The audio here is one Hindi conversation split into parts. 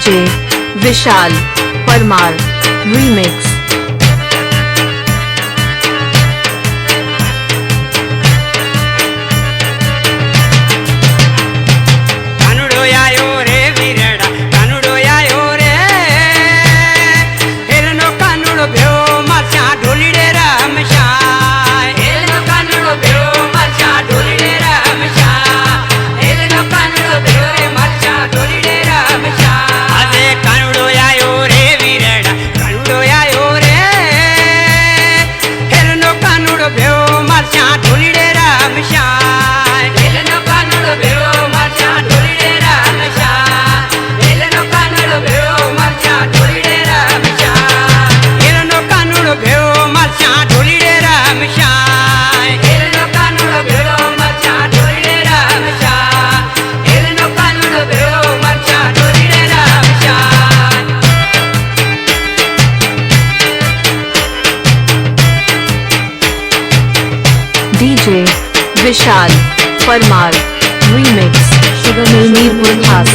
DJ Vishal Parmar Remix. DJ Vishal Parmar Remix. Sugar Milmeerpur Khas.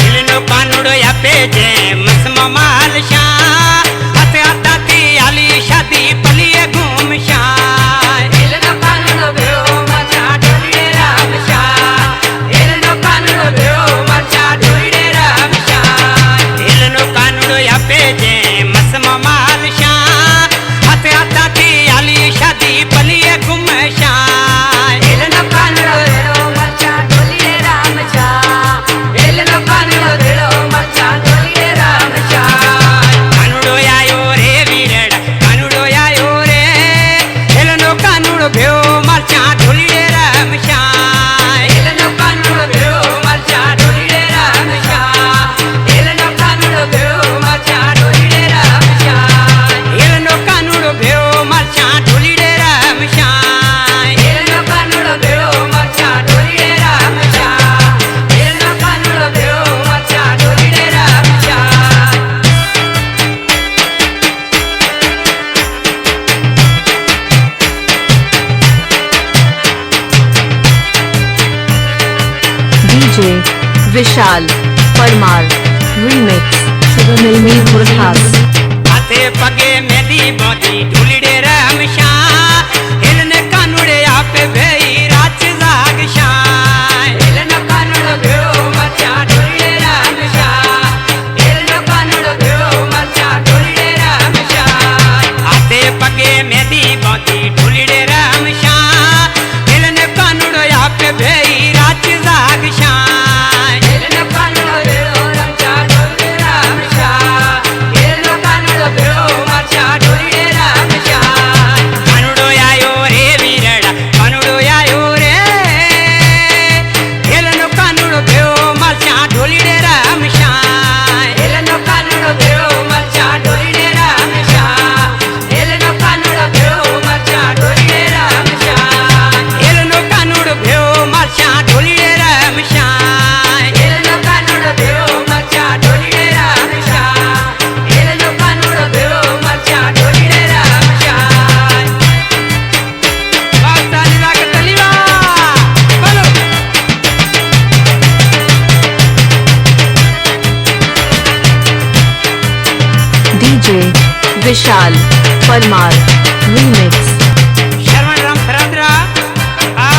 Ilno kanudo ya peje masma mal sha ate ata ti ali shadi paliye ghum sha ilno kanudo beo macha dole ram sha ilno kanudo beo macha dole ram sha ilno kanudo ya peje masma mal sha ate ata ti ali shadi paliye ghum sha ilno kanudo beo macha dole ram sha ilno kanudo beo macha dole ram sha kanudo ayo re virada kanudo ayo re ilno kanudo beo macha dole ram sha ilno kanudo beo macha dole ram sha ilno kanudo beo macha dole ram sha ilno kanudo beo macha dole ram sha ilno kanudo beo macha dole ram sha ilno kanudo beo macha dole ram sha DJ Vishal Parmar Remix. Sugar Milmeerpur Khas. हाथे पगे मेदी बोती ढूलिडे रमशा हिलने कानुड़े आपे भेई राच जाग शा हिलने कानुड़ भेओ मचा ढूलिडे रमशा हिलने कानुड़ भेओ मचा ढूलिडे रमशा हाथे पगे मेदी बोती ढूलिडे रमशा हिलने कानुड़ आपे भेई राच जाग शा हिलने कानुड़ भेओ रमचा ढूलिडे रमशा हिलने कानुड़ भेओ मचा ढूलिडे रमशा कानुड़ो आयो रे वीरड़ा कानुड़ो आयो रे हिलनो कानुड़ो भेओ मचा ढूलिडे रमशा हिलनो कानुड़ो भेओ मचा ढूलिडे रमशा हिलनो कानुड़ो भेओ मचा ढूलिडे रमशा हिलनो कानुड़ो भेओ मचा ढूलिडे रमशा हिलनो कानुड़ो भेओ मचा ढूलिडे रमशा हिलनो कानुड़ो भेओ मचा ढूलिडे रमशा बास्तानी लाग तलीवा बोलो DJ Vishal Parmar Remix. Shravan Ram फरादरा आ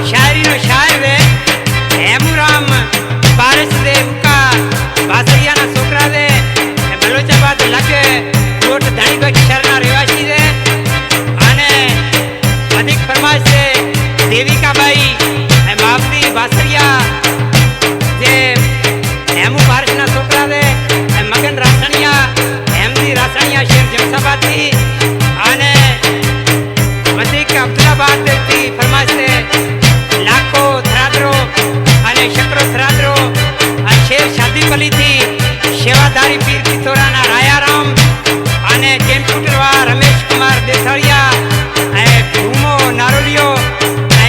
शायरी नो शायर वे हेमू राम पारस दे उका बासरिया ना सोकरा दे बलोचाबाद लगे कोट धणी को शरणा रेवासी दे आने अधिक फरमाइश से देविका बाई मावती बासरिया जे हेमू पारस ना सोकरा दे मगन रासनिया हेमदी रासनिया शेर जमसाबादी आने वधिक अब्दुल्लाबाद देती फरमाइश से लाखो थरादरो अने शकरो थरादरो शेर शादी पली थी सेवादारी पीर किशोराना रायाराम अने केम्प्यूटरवा रमेश कुमार देसड़िया भूमो नारोलियो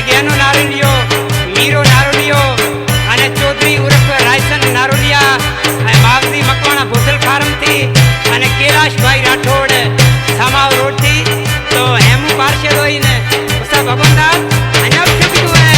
ज्ञानो नारोलियो मीरो नारोलियो अने चौधरी उर्फ रायसन नारोलिया मावती मकवाणा बोतल फार्म थी अने कैलाश भाई राठौड़ सामाव रोड थी तो हेमू पार्षद होई ने उसा भगवानदास अन्या छुपी हुए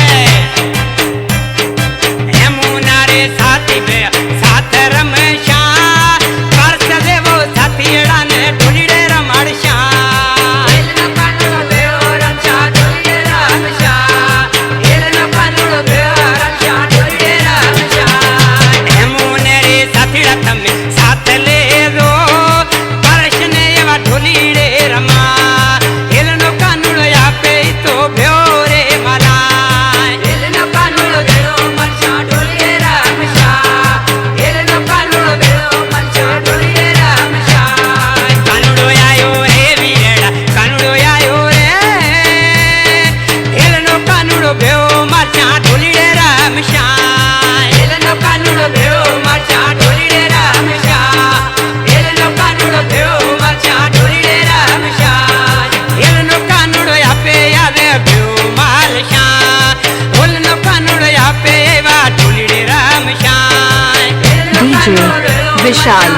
विशाल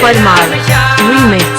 परमार रीमिक्स